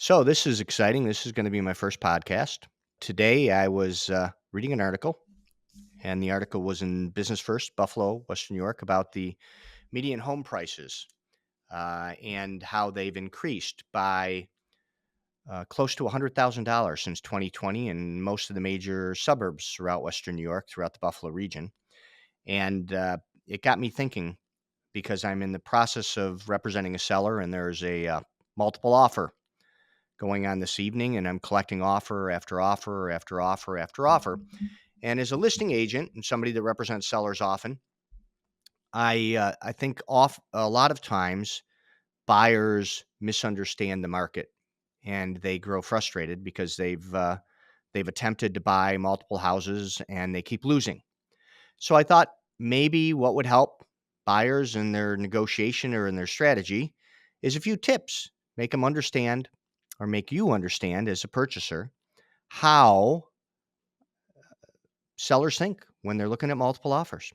So this is exciting. This is going to be my first podcast. Today I was reading an article, and the article was in Business First, Buffalo, Western New York, about the median home prices and how they've increased by close to $100,000 since 2020 in most of the major suburbs throughout Western New York, throughout the Buffalo region. And it got me thinking because I'm in the process of representing a seller, and there's a multiple offer going on this evening, and I'm collecting offer after offer after offer after offer. And as a listing agent and somebody that represents sellers often, I think off a lot of times buyers misunderstand the market and they grow frustrated because they've attempted to buy multiple houses and they keep losing. So I thought maybe what would help buyers in their negotiation or in their strategy is a few tips, make them understand or make you understand as a purchaser how sellers think when they're looking at multiple offers.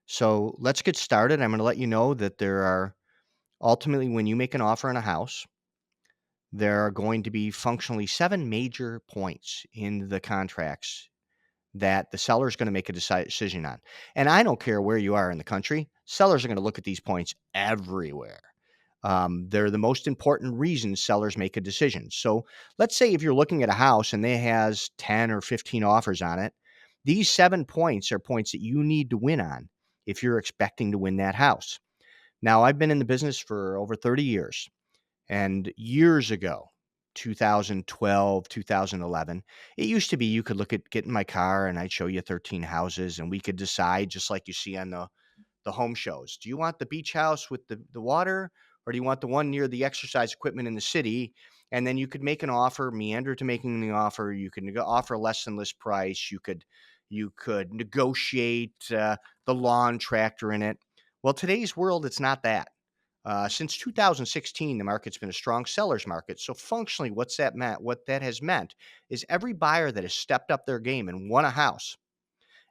So let's get started. I'm going to let you know that there are ultimately, when you make an offer on a house, there are going to be functionally 7 major points in the contracts that the seller is going to make a decision on. And I don't care where you are in the country, sellers are going to look at these points everywhere. They're the most important reasons sellers make a decision. So let's say if you're looking at a house and it has 10 or 15 offers on it, these 7 points are points that you need to win on if you're expecting to win that house. Now, I've been in the business for over 30 years. And years ago, 2012, 2011, it used to be you could get in my car and I'd show you 13 houses and we could decide, just like you see on the home shows. Do you want the beach house with the water, or do you want the one near the exercise equipment in the city? And then you could make an offer, meander to making the offer. You could offer less than list price. You could negotiate the lawn tractor in it. Well, today's world, it's not that. Since 2016, the market's been a strong seller's market. So functionally, what that has meant is every buyer that has stepped up their game and won a house,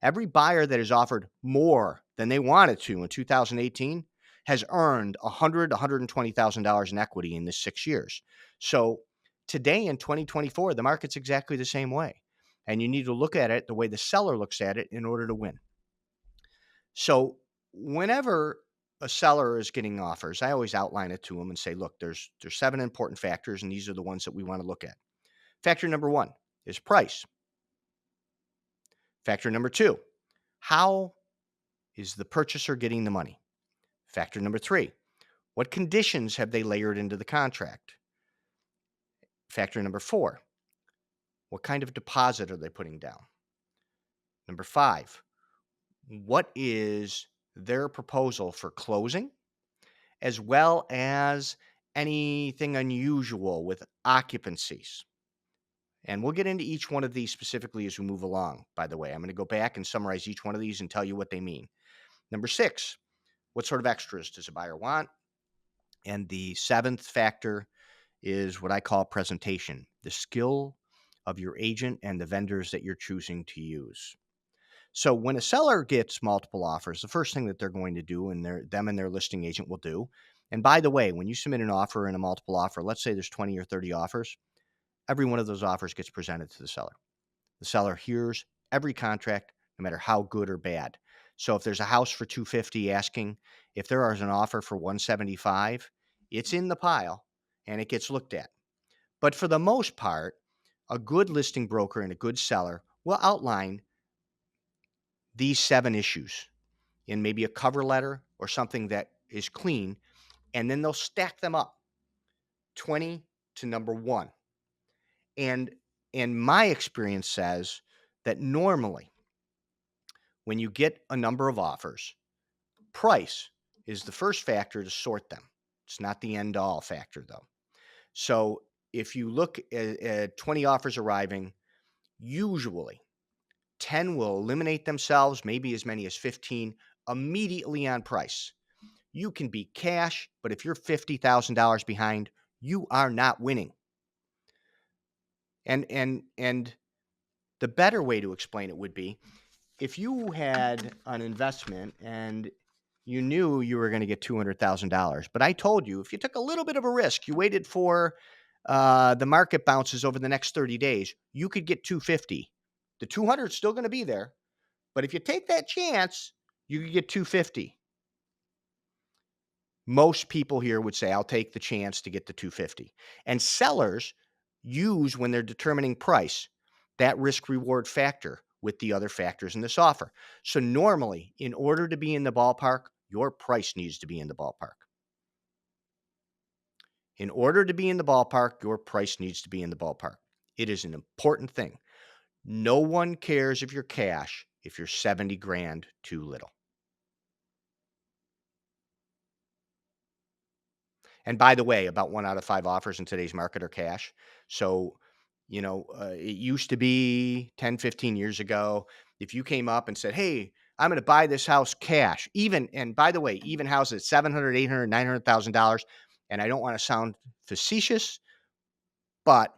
every buyer that has offered more than they wanted to in 2018 has earned $120,000 in equity in this 6 years. So today in 2024, the market's exactly the same way. And you need to look at it the way the seller looks at it in order to win. So whenever a seller is getting offers, I always outline it to them and say, look, there's 7 important factors, and these are the ones that we want to look at. Factor number 1 is price. Factor number 2, how is the purchaser getting the money? Factor number 3, what conditions have they layered into the contract? Factor number 4, what kind of deposit are they putting down? Number 5, what is their proposal for closing, as well as anything unusual with occupancies? And we'll get into each one of these specifically as we move along, by the way. I'm going to go back and summarize each one of these and tell you what they mean. Number 6, what sort of extras does a buyer want? And the 7th factor is what I call presentation, the skill of your agent and the vendors that you're choosing to use. So when a seller gets multiple offers, the first thing that they're going to do, and them and their listing agent will do, and by the way, when you submit an offer and a multiple offer, let's say there's 20 or 30 offers, every one of those offers gets presented to the seller. The seller hears every contract, no matter how good or bad. So if there's a house for 250 asking, if there is an offer for 175, it's in the pile and it gets looked at. But for the most part, a good listing broker and a good seller will outline these 7 issues in maybe a cover letter or something that is clean, and then they'll stack them up 20 to number 1. And my experience says that normally when you get a number of offers, price is the first factor to sort them. It's not the end all factor though. So if you look at 20 offers arriving, usually 10 will eliminate themselves, maybe as many as 15 immediately on price. You can be cash, but if you're $50,000 behind, you are not winning. And the better way to explain it would be if you had an investment and you knew you were going to get $200,000, but I told you if you took a little bit of a risk, you waited for the market bounces over the next 30 days, you could get 250. The 200 is still going to be there, but if you take that chance, you could get 250. Most people here would say, I'll take the chance to get the 250. And sellers use, when they're determining price, that risk reward factor with the other factors in this offer. So normally, in order to be in the ballpark, your price needs to be in the ballpark. In order to be in the ballpark, your price needs to be in the ballpark. It is an important thing. No one cares if you're cash if you're 70 grand too little. And by the way, about 1 out of 5 offers in today's market are cash. So, it used to be 10, 15 years ago, if you came up and said, "Hey, I'm going to buy this house cash," and by the way, even houses at 700, 800, $900,000, and I don't want to sound facetious, but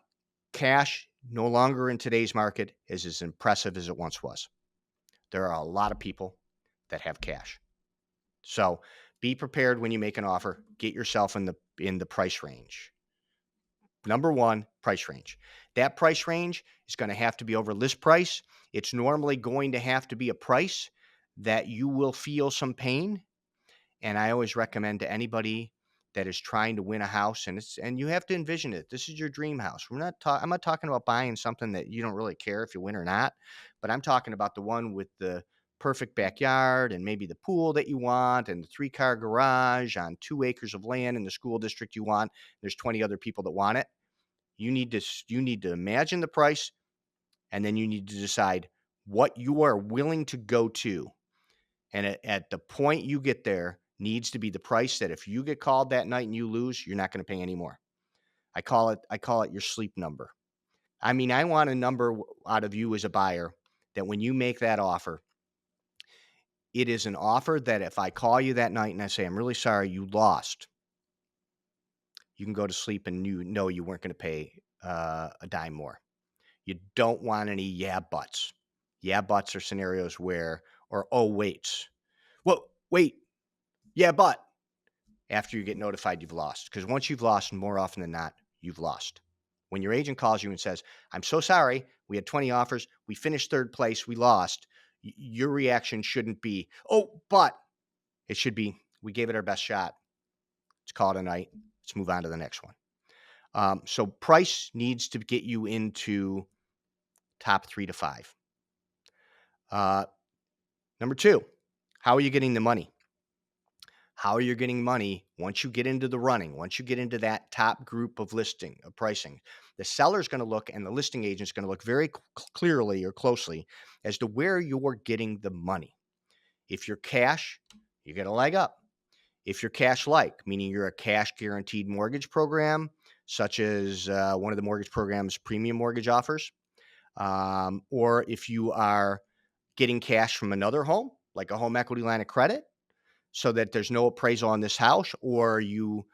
cash no longer in today's market is as impressive as it once was. There are a lot of people that have cash. So, be prepared when you make an offer. Get yourself in the price range. Number one, price range. That price range is going to have to be over list price. It's normally going to have to be a price that you will feel some pain. And I always recommend to anybody that is trying to win a house, and you have to envision it. This is your dream house. I'm not talking about buying something that you don't really care if you win or not, but I'm talking about the one with the perfect backyard and maybe the pool that you want and the 3-car garage on 2 acres of land in the school district you want. There's 20 other people that want it. You need to imagine the price, and then you need to decide what you are willing to go to. And at the point you get there needs to be the price that if you get called that night and you lose, you're not going to pay any more. I call it your sleep number. I mean, I want a number out of you as a buyer that when you make that offer, it is an offer that if I call you that night and I say, "I'm really sorry you lost," you can go to sleep and you know you weren't going to pay a dime more. You don't want any yeah buts. Yeah buts are scenarios where, or oh waits. Well, wait, yeah, but after you get notified you've lost. Because once you've lost, more often than not, you've lost. When your agent calls you and says, "I'm so sorry, we had 20 offers, we finished third place, we lost," your reaction shouldn't be, "Oh, but," it should be, "We gave it our best shot. Let's call it a night. Let's move on to the next one." So price needs to get you into top 3 to 5. Uh, Number two, how are you getting the money? How are you getting money once you get into the running, once you get into that top group of pricing? The seller's going to look and the listing agent's going to look very clearly or closely as to where you're getting the money. If you're cash, you get a leg up. If you're cash like, meaning you're a cash guaranteed mortgage program, such as one of the mortgage programs premium mortgage offers, or if you are getting cash from another home, like a home equity line of credit, so that there's no appraisal on this house, or you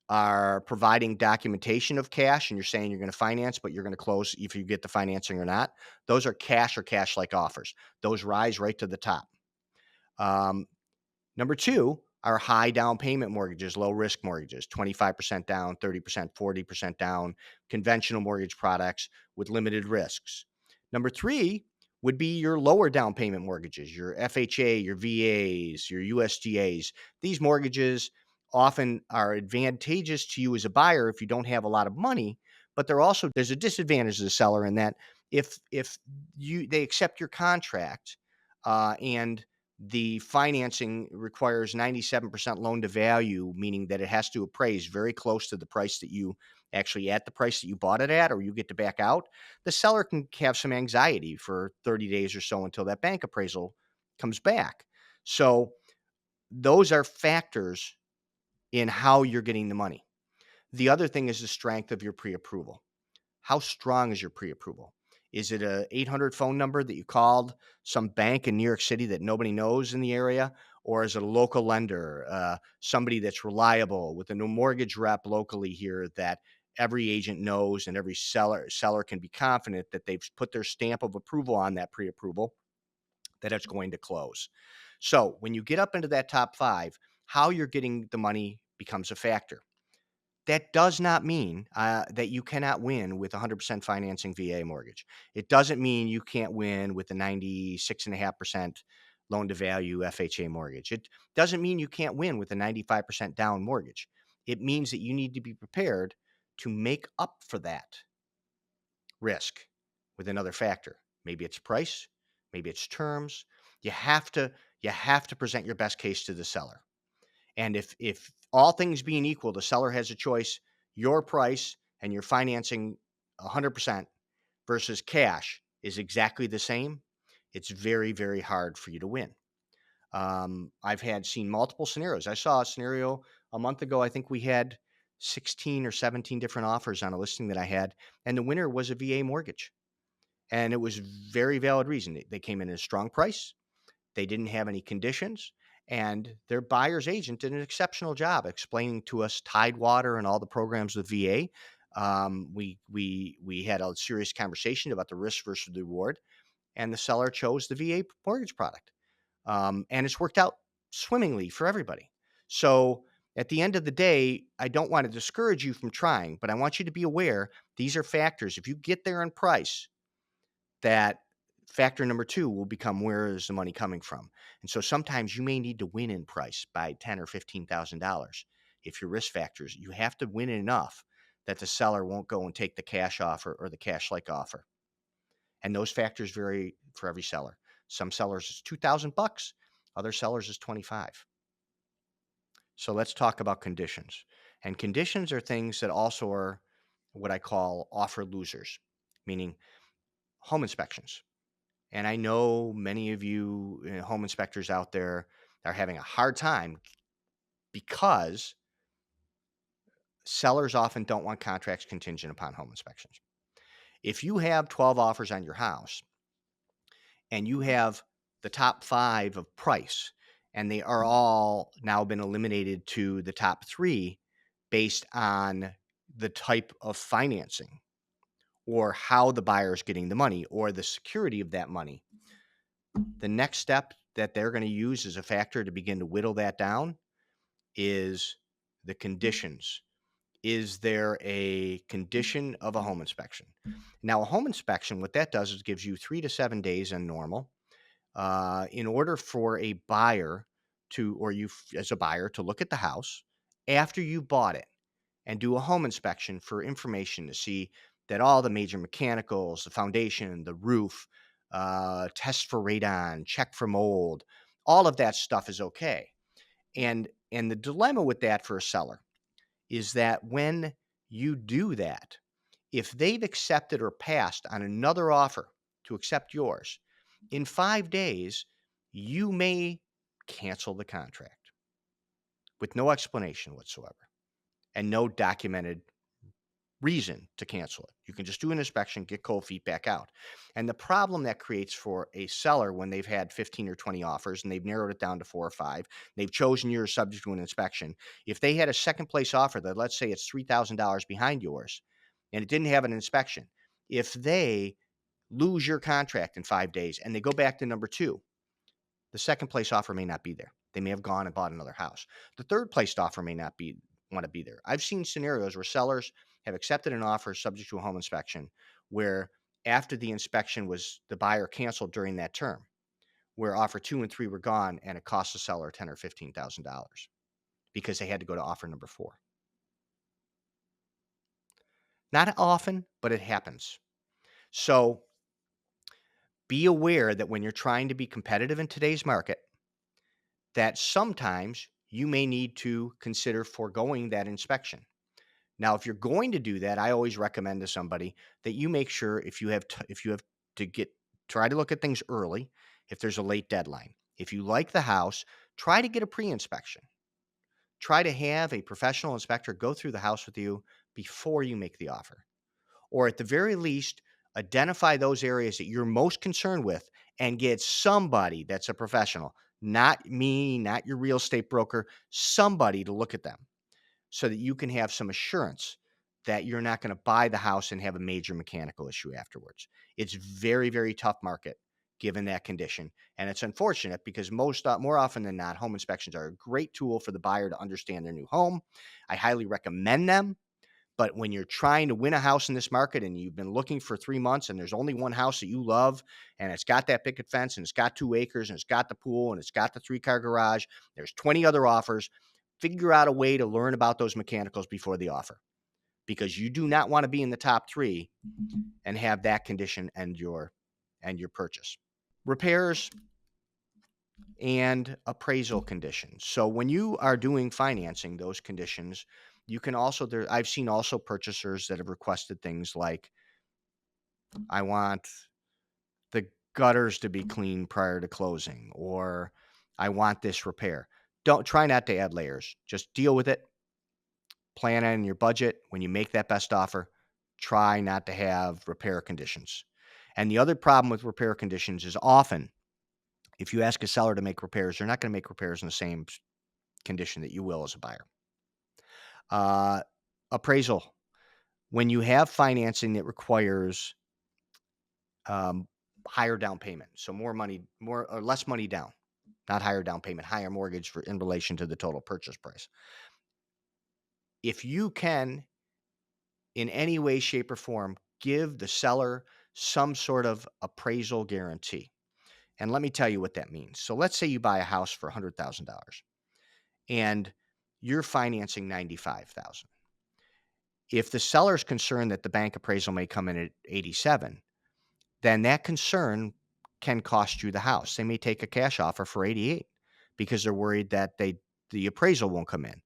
are providing documentation of cash and you're saying you're going to finance, but you're going to close if you get the financing or not. Those are cash or cash like offers. Those rise right to the top. Um, Number two are high down payment mortgages, low risk mortgages, 25% down, 30%, 40% down, conventional mortgage products with limited risks. Number three would be your lower down payment mortgages, your FHA, your VAs, your USDAs. These mortgages often are advantageous to you as a buyer if you don't have a lot of money, but there's a disadvantage to the seller in that if they accept your contract and the financing requires 97% loan to value, meaning that it has to appraise very close to the price that you actually at the price that you bought it at, or you get to back out. The seller can have some anxiety for 30 days or so until that bank appraisal comes back. So those are factors in how you're getting the money. The other thing is the strength of your pre-approval. How strong is your pre-approval? Is it a 800 phone number that you called some bank in New York City that nobody knows in the area? Or is it a local lender, somebody that's reliable with a new mortgage rep locally here that every agent knows and every seller can be confident that they've put their stamp of approval on that pre-approval, that it's going to close. So when you get up into that top 5, how you're getting the money becomes a factor. That does not mean that you cannot win with 100% financing VA mortgage. It doesn't mean you can't win with the 96.5% loan to value FHA mortgage. It doesn't mean you can't win with a 95% down mortgage. It means that you need to be prepared to make up for that risk with another factor. Maybe it's price, maybe it's terms. You have to you have to present your best case to the seller. And if all things being equal, the seller has a choice, your price and your financing 100% versus cash is exactly the same, it's very, very hard for you to win. I've seen multiple scenarios. I saw a scenario a month ago. I think we had 16 or 17 different offers on a listing that I had, and the winner was a VA mortgage. And it was very valid reason. They came in at a strong price. They didn't have any conditions, and their buyer's agent did an exceptional job explaining to us Tidewater and all the programs with VA. We had a serious conversation about the risk versus the reward, and the seller chose the VA mortgage product, and it's worked out swimmingly for everybody. So at the end of the day, I don't want to discourage you from trying, but I want you to be aware these are factors. If you get there in price, that factor number two will become where is the money coming from. And so sometimes you may need to win in price by $10,000 or $15,000. If your risk factors, you have to win enough that the seller won't go and take the cash offer or the cash like offer. And those factors vary for every seller. Some sellers is $2,000, other sellers is 25. So let's talk about conditions. And conditions are things that also are what I call offer losers, meaning home inspections. And I know many of you home inspectors out there are having a hard time because sellers often don't want contracts contingent upon home inspections. If you have 12 offers on your house and you have the top 5 of price and they are all now been eliminated to the top 3 based on the type of financing or how the buyer is getting the money or the security of that money, the next step that they're going to use as a factor to begin to whittle that down is the conditions. Is there a condition of a home inspection? Now, a home inspection, what that does is gives you 3 to 7 days in normal in order for a buyer to, or you as a buyer, to look at the house after you bought it and do a home inspection for information to see that all the major mechanicals, the foundation, the roof, test for radon, check for mold, all of that stuff is okay. And the dilemma with that for a seller is that when you do that, if they've accepted or passed on another offer to accept yours, in 5 days, you may cancel the contract with no explanation whatsoever and no documented reason to cancel it. You can just do an inspection, get cold feet back out. And the problem that creates for a seller when they've had 15 or 20 offers and they've narrowed it down to 4 or 5, they've chosen yours subject to an inspection. If they had a second place offer that, let's say it's $3,000 behind yours and it didn't have an inspection, if they lose your contract in 5 days and they go back to number 2, the second place offer may not be there. They may have gone and bought another house. The third placed offer may not want to be there. I've seen scenarios where sellers have accepted an offer subject to a home inspection where after the inspection was the buyer canceled during that term, where offer 2 and 3 were gone and it cost the seller $10,000 or $15,000 because they had to go to offer number 4. Not often, but it happens. So be aware that when you're trying to be competitive in today's market, that sometimes you may need to consider foregoing that inspection. Now, if you're going to do that, I always recommend to somebody that you make sure if you have to try to look at things early, if there's a late deadline. If you like the house, try to get a pre-inspection. Try to have a professional inspector go through the house with you before you make the offer. Or at the very least, identify those areas that you're most concerned with and get somebody that's a professional, not me, not your real estate broker, somebody to look at them so that you can have some assurance that you're not going to buy the house and have a major mechanical issue afterwards. It's very, very tough market given that condition. And it's unfortunate because more often than not, home inspections are a great tool for the buyer to understand their new home. I highly recommend them. But when you're trying to win a house in this market and you've been looking for 3 months and there's only one house that you love and it's got that picket fence and it's got 2 acres and it's got the pool and it's got the 3-car garage, there's 20 other offers, figure out a way to learn about those mechanicals before the offer, because you do not want to be in the top 3 and have that condition and your purchase. Repairs and appraisal conditions. So when you are doing financing, those conditions, you can also I've seen also purchasers that have requested things like, I want the gutters to be clean prior to closing, or I want this repair. Don't try not to add layers. Just deal with it. Plan on your budget. When you make that best offer, try not to have repair conditions. And the other problem with repair conditions is often, if you ask a seller to make repairs, they're not going to make repairs in the same condition that you will as a buyer. Appraisal. When you have financing that requires higher down payment, so more or less money down, not higher down payment, higher mortgage in relation to the total purchase price. If you can, in any way, shape, or form, give the seller some sort of appraisal guarantee. And let me tell you what that means. So let's say you buy a house for $100,000 and you're financing $95,000. If the seller's concerned that the bank appraisal may come in at 87, then that concern can cost you the house. They may take a cash offer for 88 because they're worried that the appraisal won't come in.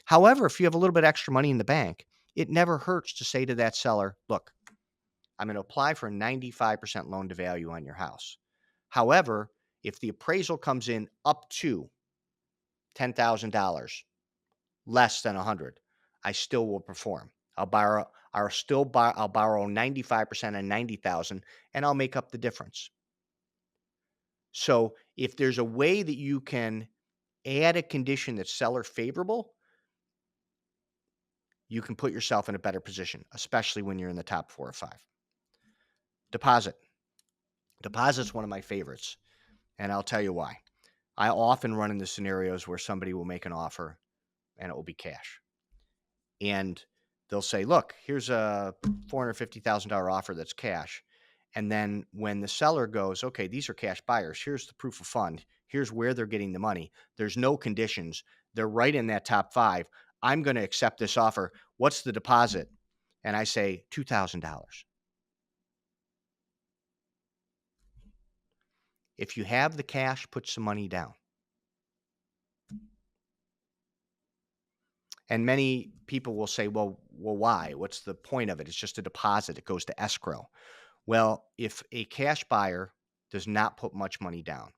However, if you have a little bit extra money in the bank, it never hurts to say to that seller, look, I'm going to apply for a 95% loan to value on your house. However, if the appraisal comes in up to $10,000, less than 100, I still will perform. I'll borrow 95% on 90,000 and I'll make up the difference. So if there's a way that you can add a condition that's seller favorable, you can put yourself in a better position, especially when you're in the top 4 or 5. Deposit. Deposit's one of my favorites, and I'll tell you why. I often run into scenarios where somebody will make an offer and it will be cash. And they'll say, look, here's a $450,000 offer that's cash. And then when the seller goes, okay, these are cash buyers, here's the proof of fund, here's where they're getting the money, there's no conditions, they're right in that top 5, I'm going to accept this offer. What's the deposit? And I say $2,000. If you have the cash, put some money down. And many people will say, well, why? What's the point of it? It's just a deposit. It goes to escrow. Well, if a cash buyer does not put much money down,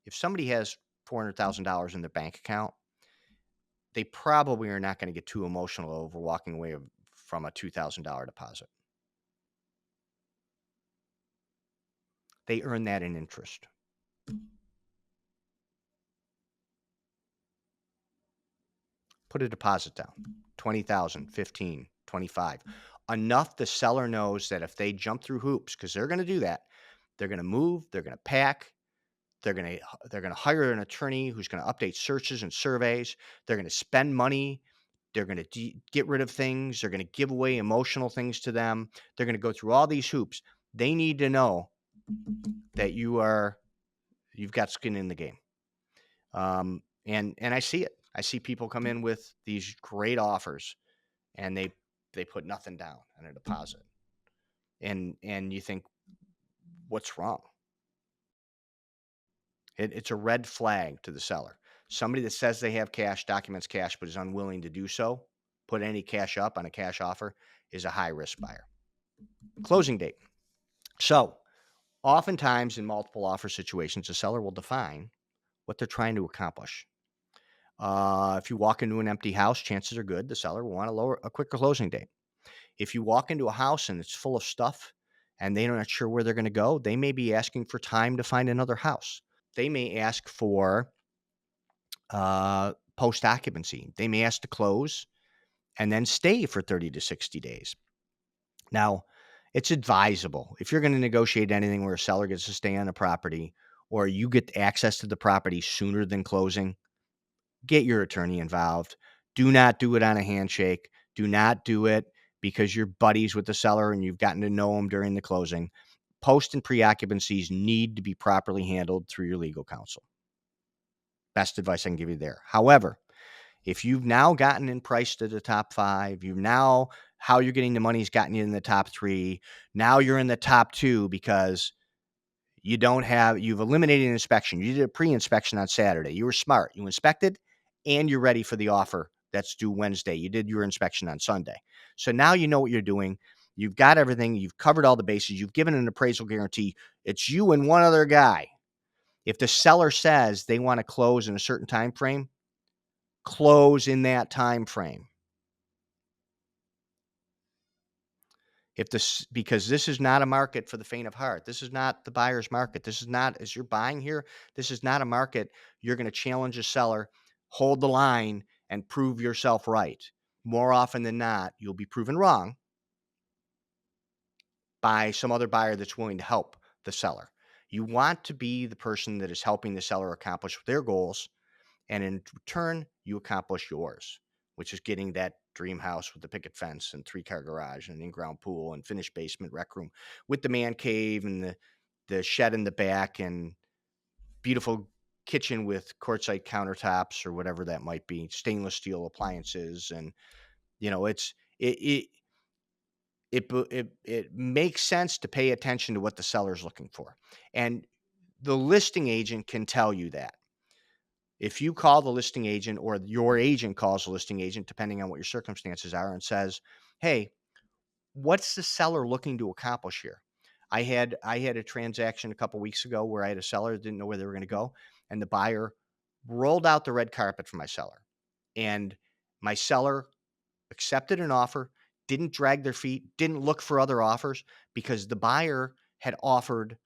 if somebody has $400,000 in their bank account, they probably are not going to get too emotional over walking away from a $2,000 deposit. They earn that in interest. Put a deposit down, 20,000, 15, 25. Enough the seller knows that if they jump through hoops, because they're going to do that, they're going to move, they're going to pack, they're going to hire an attorney who's going to update searches and surveys, they're going to spend money, they're going to get rid of things, they're going to give away emotional things to them, they're going to go through all these hoops. They need to know that you've got skin in the game. And I see it. I see people come in with these great offers and they put nothing down on a deposit. And you think, what's wrong? It's a red flag to the seller. Somebody that says they have cash, documents cash, but is unwilling to do so, put any cash up on a cash offer, is a high risk buyer. Closing date. So oftentimes in multiple offer situations, the seller will define what they're trying to accomplish. If you walk into an empty house, chances are good the seller will want a quicker closing date. If you walk into a house and it's full of stuff and they're not sure where they're going to go, they may be asking for time to find another house. They may ask for post occupancy. They may ask to close and then stay for 30 to 60 days. Now, It's advisable. If you're gonna negotiate anything where a seller gets to stay on a property or you get access to the property sooner than closing, get your attorney involved. Do not do it on a handshake. Do not do it because you're buddies with the seller and you've gotten to know him during the closing. Post and pre-occupancies need to be properly handled through your legal counsel. Best advice I can give you there. However, if you've now gotten in price to the top 5, you've now how you're getting the money's gotten you in the top 3. Now you're in the top 2 because you've eliminated an inspection. You did a pre-inspection on Saturday. You were smart. You inspected and you're ready for the offer that's due Wednesday. You did your inspection on Sunday. So now you know what you're doing. You've got everything. You've covered all the bases. You've given an appraisal guarantee. It's you and one other guy. If the seller says they want to close in a certain time frame, close in that time frame. Because this is not a market for the faint of heart. This is not the buyer's market. This is not, as you're buying here, this is not a market you're going to challenge a seller, hold the line, and prove yourself right. More often than not, you'll be proven wrong by some other buyer that's willing to help the seller. You want to be the person that is helping the seller accomplish their goals, and in return, you accomplish yours, which is getting that dream house with the picket fence and 3-car garage and in-ground pool and finished basement rec room with the man cave and the shed in the back and beautiful kitchen with quartzite countertops or whatever that might be, stainless steel appliances. And, it's, it makes sense to pay attention to what the seller's looking for. And the listing agent can tell you that. If you call the listing agent or your agent calls the listing agent, depending on what your circumstances are, and says, "Hey, what's the seller looking to accomplish here?" I had a transaction a couple weeks ago where I had a seller that didn't know where they were going to go, and the buyer rolled out the red carpet for my seller. And my seller accepted an offer, didn't drag their feet, didn't look for other offers because the buyer had offered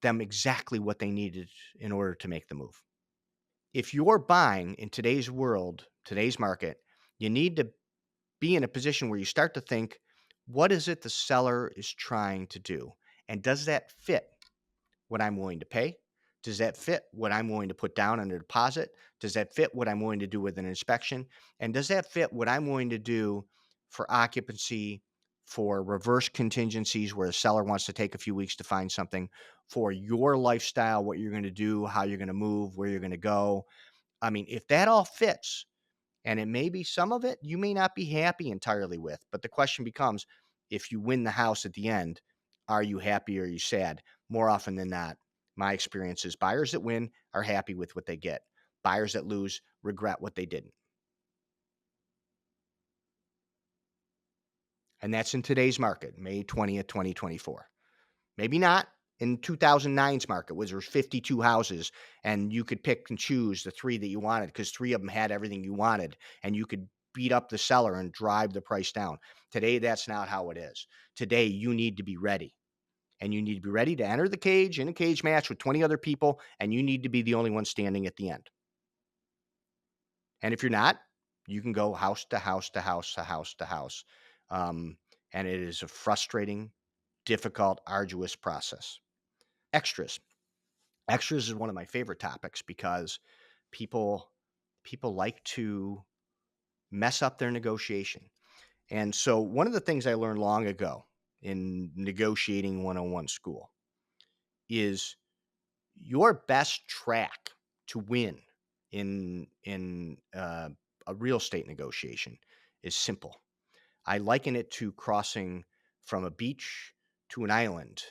them exactly what they needed in order to make the move. If you're buying in today's world, today's market, you need to be in a position where you start to think, what is it the seller is trying to do? And does that fit what I'm willing to pay? Does that fit what I'm willing to put down on a deposit? Does that fit what I'm willing to do with an inspection? And does that fit what I'm willing to do for occupancy, for reverse contingencies where the seller wants to take a few weeks to find something, for your lifestyle, what you're going to do, how you're going to move, where you're going to go? I mean, if that all fits, and it may be some of it you may not be happy entirely with, but the question becomes, if you win the house at the end, are you happy or are you sad? More often than not, my experience is buyers that win are happy with what they get. Buyers that lose regret what they didn't. And that's in today's market, May 20th, 2024. Maybe not in 2009's market, where there's 52 houses and you could pick and choose the 3 that you wanted because 3 of them had everything you wanted and you could beat up the seller and drive the price down. Today, that's not how it is. Today, you need to be ready. And you need to be ready to enter the cage in a cage match with 20 other people, and you need to be the only one standing at the end. And if you're not, you can go house to house to house to house to house. And it is a frustrating, difficult, arduous process. Extras. Extras is one of my favorite topics because people like to mess up their negotiation. And so one of the things I learned long ago in negotiating 101 school is your best track to win in a real estate negotiation is simple. I liken it to crossing from a beach to an island.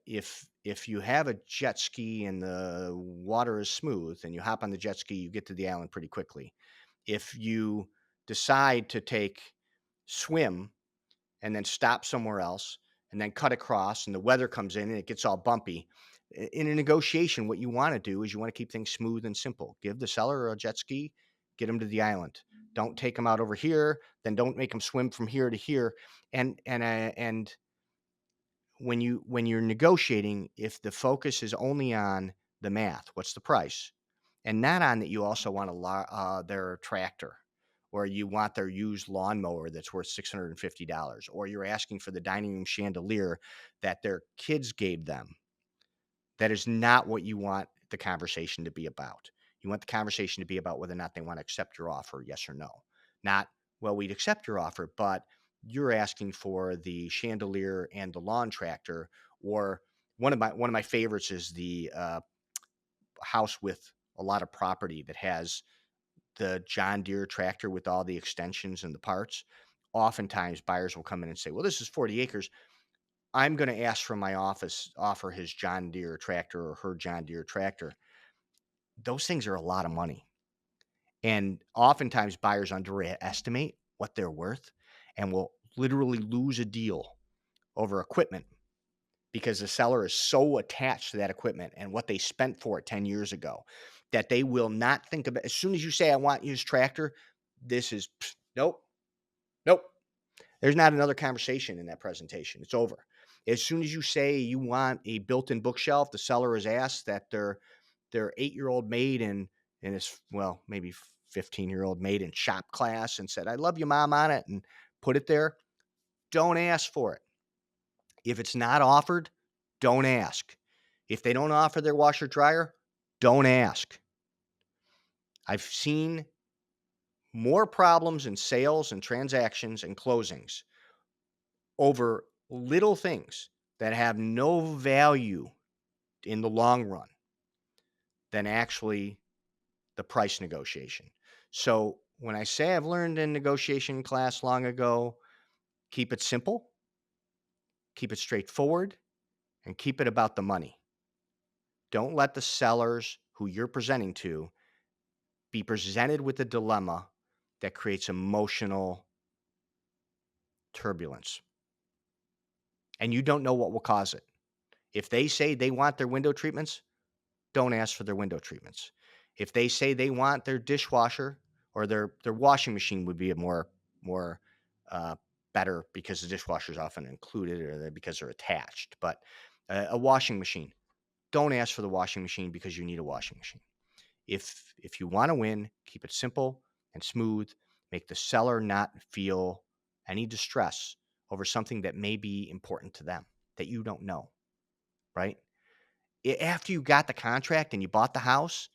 If you have a jet ski and the water is smooth and you hop on the jet ski, you get to the island pretty quickly. If you decide to take swim and then stop somewhere else and then cut across and the weather comes in and it gets all bumpy, in a negotiation, what you want to do is you want to keep things smooth and simple. Give the seller a jet ski, get them to the island. Don't take them out over here, then don't make them swim from here to here. And when you're negotiating, if the focus is only on the math, what's the price, and not on that, you also want their tractor or you want their used lawnmower that's worth $650, or you're asking for the dining room chandelier that their kids gave them. That is not what you want the conversation to be about. You want the conversation to be about whether or not they want to accept your offer, yes or no. Not, well, we'd accept your offer, but you're asking for the chandelier and the lawn tractor. Or one of my favorites is the house with a lot of property that has the John Deere tractor with all the extensions and the parts. Oftentimes buyers will come in and say, well, this is 40 acres. I'm going to ask from my office, offer his John Deere tractor or her John Deere tractor. Those things are a lot of money. And oftentimes buyers underestimate what they're worth and will literally lose a deal over equipment because the seller is so attached to that equipment and what they spent for it 10 years ago that they will not think about. As soon as you say, I want his tractor, this is nope, nope. There's not another conversation in that presentation. It's over. As soon as you say you want a built-in bookshelf, the seller is asked that their 8-year-old maid and his, well, maybe 15-year-old maid in shop class and said, I love you, mom, on it, and put it there. Don't ask for it. If it's not offered, don't ask. If they don't offer their washer dryer, don't ask. I've seen more problems in sales and transactions and closings over little things that have no value in the long run than actually the price negotiation. So when I say I've learned in negotiation class long ago, keep it simple, keep it straightforward, and keep it about the money. Don't let the sellers who you're presenting to be presented with a dilemma that creates emotional turbulence. And you don't know what will cause it. If they say they want their window treatments, don't ask for their window treatments. If they say they want their dishwasher or their washing machine would be a more uh, better because the dishwasher is often included or because they're attached. But a washing machine, don't ask for the washing machine because you need a washing machine. If you want to win, keep it simple and smooth. Make the seller not feel any distress over something that may be important to them that you don't know, right? After you got the contract and you bought the house,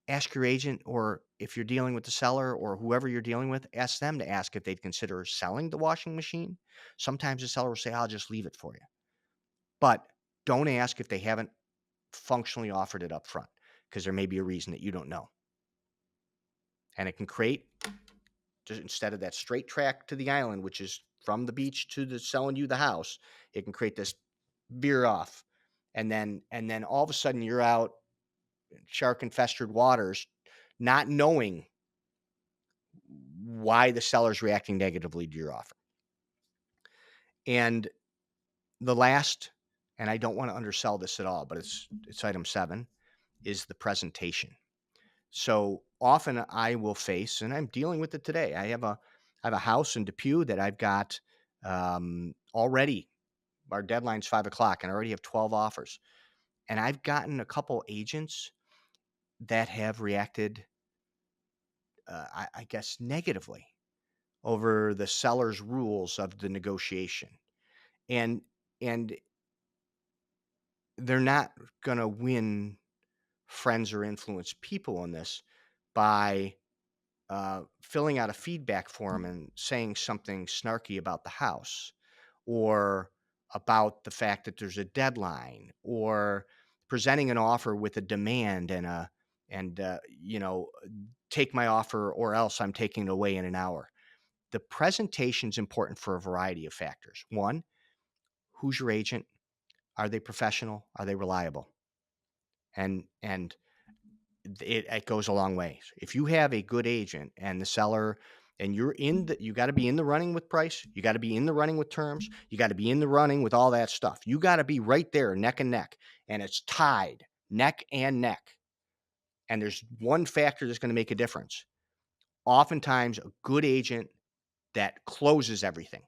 ask your agent, or if you're dealing with the seller or whoever you're dealing with, ask them to ask if they'd consider selling the washing machine. Sometimes the seller will say, I'll just leave it for you. But don't ask if they haven't functionally offered it up front because there may be a reason that you don't know. And it can create, just instead of that straight track to the island, which is from the beach to the selling you the house, it can create this veer off. And then all of a sudden you're out shark infested waters, not knowing why the seller's reacting negatively to your offer. And the last, and I don't want to undersell this at all, but it's item 7, is the presentation. So often I will face, and I'm dealing with it today. I have a house in Depew that I've got already. Our deadline's 5:00, and I already have 12 offers. And I've gotten a couple agents that have reacted, I guess, negatively over the seller's rules of the negotiation. And and they're not going to win friends or influence people on this by filling out a feedback form and saying something snarky about the house or about the fact that there's a deadline or presenting an offer with a demand and take my offer or else I'm taking it away in an hour. The presentation is important for a variety of factors. One, who's your agent? Are they professional? Are they reliable? And it goes a long way. If you have a good agent and the seller and you got to be in the running with price, you got to be in the running with terms, you got to be in the running with all that stuff. You got to be right there neck and neck, and it's tied neck and neck. And there's one factor that's going to make a difference. Oftentimes a good agent that closes everything,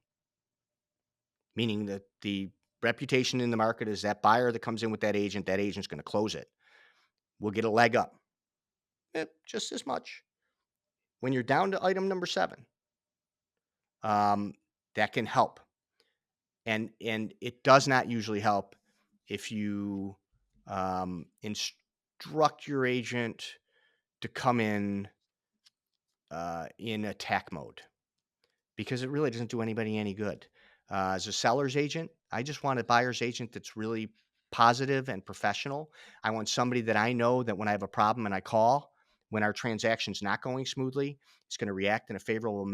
meaning that the reputation in the market is that buyer that comes in with that agent's going to close it. We'll get a leg up. Just as much. when you're down to item number 7, um, that can help. And it does not usually help if you instruct your agent to come in attack mode, because it really doesn't do anybody any good. As a seller's agent, I just want a buyer's agent that's really positive and professional. I want somebody that I know that when I have a problem and I call, when our transaction's not going smoothly, it's going to react in a favorable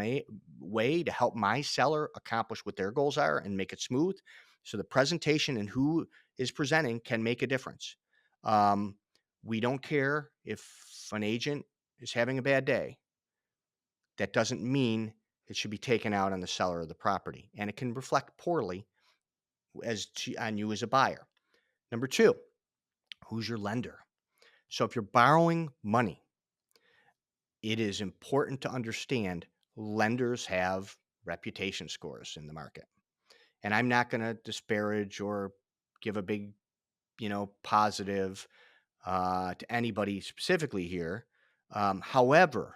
way to help my seller accomplish what their goals are and make it smooth. So the presentation and who is presenting can make a difference. Um, we don't care if an agent is having a bad day. That doesn't mean it should be taken out on the seller of the property, and it can reflect poorly on you as a buyer. Number 2, who's your lender? So if you're borrowing money, it is important to understand lenders have reputation scores in the market. And I'm not going to disparage or give a big, positive to anybody specifically here. However,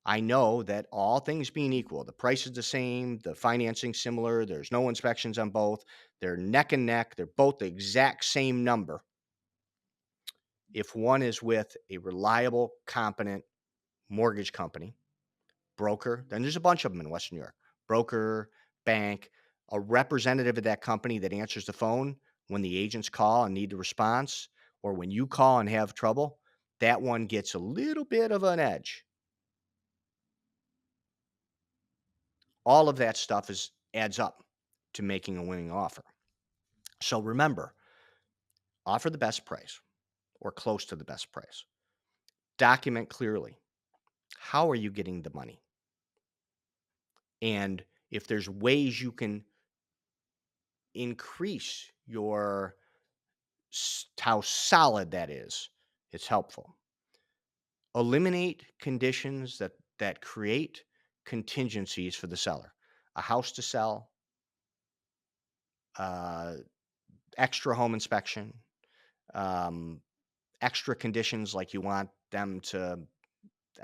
I know that all things being equal, the price is the same, the financing similar, there's no inspections on both, they're neck and neck, they're both the exact same number. If one is with a reliable, competent mortgage company, broker, then there's a bunch of them in Western New York, broker, bank, a representative of that company that answers the phone when the agents call and need a response, or when you call and have trouble, that one gets a little bit of an edge. All of that stuff adds up to making a winning offer. So remember, offer the best price or close to the best price. Document clearly, how are you getting the money? And if there's ways you can increase how solid that is, it's helpful. Eliminate conditions that create contingencies for the seller. A house to sell, uh, extra home inspection, um, extra conditions like you want them to,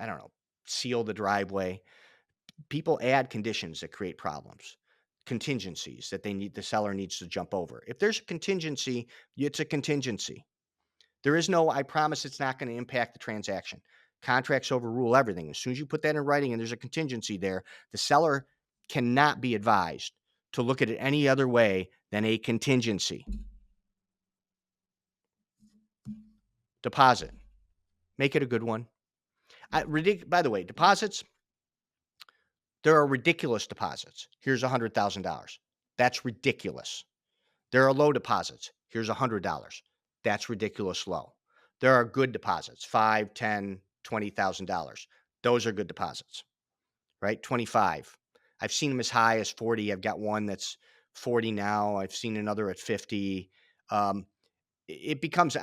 I don't know, seal the driveway. People add conditions that create problems, contingencies that the seller needs to jump over. If there's a contingency, it's a contingency. There is no, I promise it's not going to impact the transaction. Contracts overrule everything. As soon as you put that in writing and there's a contingency there, the seller cannot be advised to look at it any other way than a contingency. Deposit. Make it a good one. By the way, deposits, there are ridiculous deposits. Here's $100,000. That's ridiculous. There are low deposits. Here's $100. That's ridiculous low. There are good deposits, $5, $10, $20,000. Those are good deposits, right? 25. I've seen them as high as 40. I've got one that's 40 now. I've seen another at 50. It becomes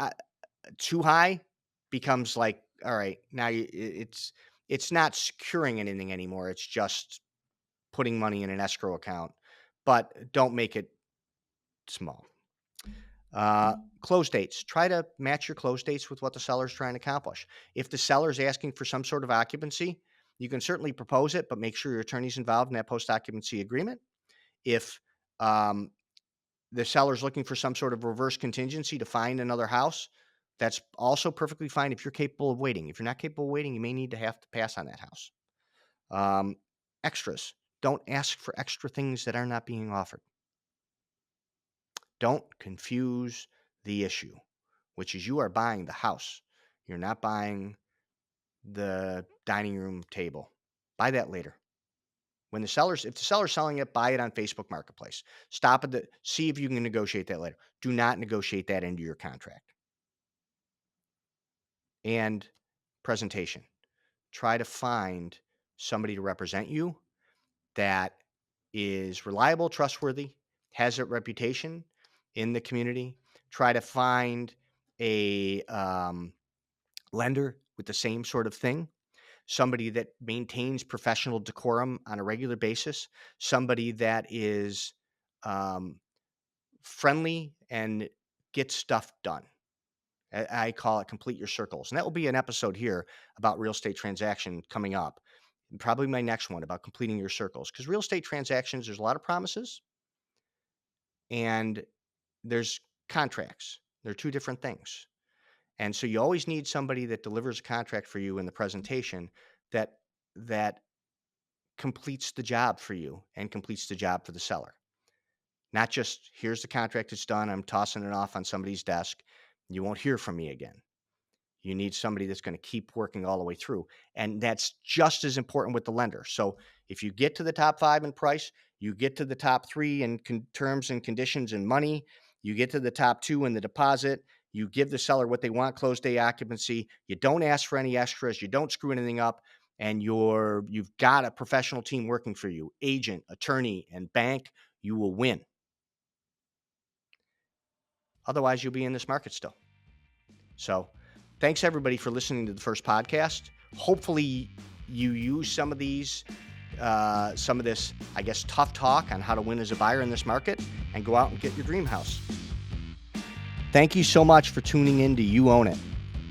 too high. Becomes like, all right, now it's not securing anything anymore. It's just putting money in an escrow account, but don't make it small. Close dates. Try to match your close dates with what the seller's trying to accomplish. If the seller's asking for some sort of occupancy, you can certainly propose it, but make sure your attorney's involved in that post-occupancy agreement. If the seller's looking for some sort of reverse contingency to find another house, that's also perfectly fine if you're capable of waiting. If you're not capable of waiting, you may need to have to pass on that house. Extras. Don't ask for extra things that are not being offered. Don't confuse the issue, which is you are buying the house. You're not buying the dining room table. Buy that later. If the seller's selling it, buy it on Facebook Marketplace. See if you can negotiate that later. Do not negotiate that into your contract. And presentation. Try to find somebody to represent you that is reliable, trustworthy, has a reputation in the community. Try to find a lender with the same sort of thing, somebody that maintains professional decorum on a regular basis, somebody that is friendly and gets stuff done. I call it complete your circles. And that will be an episode here about real estate transaction coming up. probably my next one about completing your circles, because real estate transactions, there's a lot of promises and there's contracts. They're two different things. And so you always need somebody that delivers a contract for you in the presentation that that completes the job for you and completes the job for the seller. Not just, here's the contract, it's done, I'm tossing it off on somebody's desk, you won't hear from me again. You need somebody that's going to keep working all the way through. And that's just as important with the lender. So if you get to the top 5 in price, you get to the top 3 in terms and conditions and money, you get to the top 2 in the deposit, you give the seller what they want, close day occupancy, you don't ask for any extras, you don't screw anything up, and you've got a professional team working for you, agent, attorney, and bank, you will win. Otherwise, you'll be in this market still. So thanks, everybody, for listening to the first podcast. Hopefully you use some of this, I guess, tough talk on how to win as a buyer in this market and go out and get your dream house. Thank you so much for tuning in to You Own It.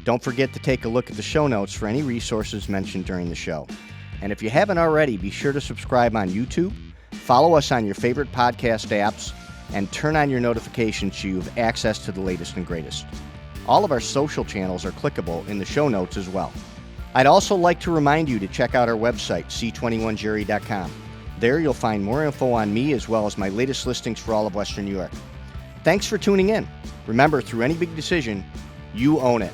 Don't forget to take a look at the show notes for any resources mentioned during the show. And if you haven't already, be sure to subscribe on YouTube, follow us on your favorite podcast apps, and turn on your notifications so you have access to the latest and greatest. All of our social channels are clickable in the show notes as well. I'd also like to remind you to check out our website, c21jerry.com. There you'll find more info on me as well as my latest listings for all of Western New York. Thanks for tuning in. Remember, through any big decision, you own it.